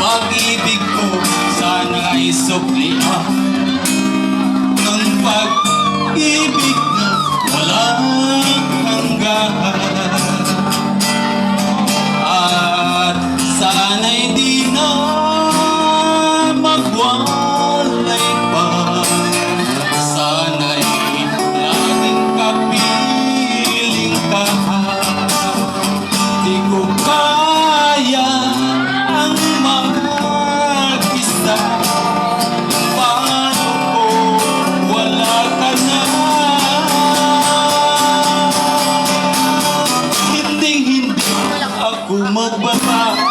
Pag-ibig ko sana'y suklian ng pag-ibig na walang hanggan. At sana'y di na magwalay pa. Sana'y laging kapiling ka. Di ko kaya ang mag-isa. Paano ko wala ka na? Hindi ako magbabago.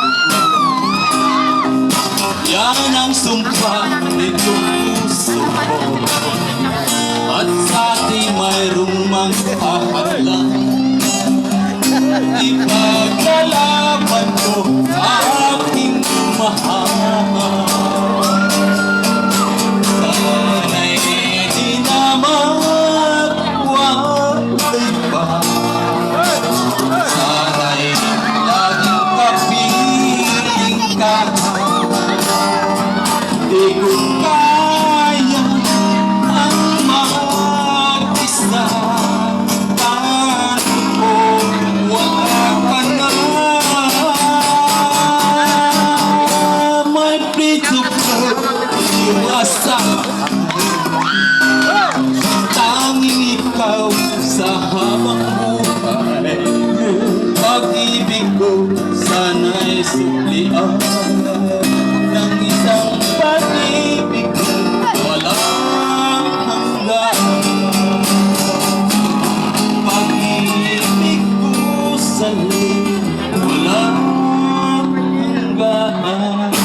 Yan ang sumpa nitong puso ko. At sa ating mayroong magpapalang ipaglalaban ko aking mahal. Sana'y di na magwalay pa. Sana'y laging kapiling ka. Di ko kaya ang mag-isa. Paano ko wala ka na? My prince of love, iyong asahan. Tanging ikaw sa habang buhay. Pag-ibig ko sana'y suklian ng isang pag-ibig ko walang hanggan. Pag-ibig ko sa'yo walang hanggan.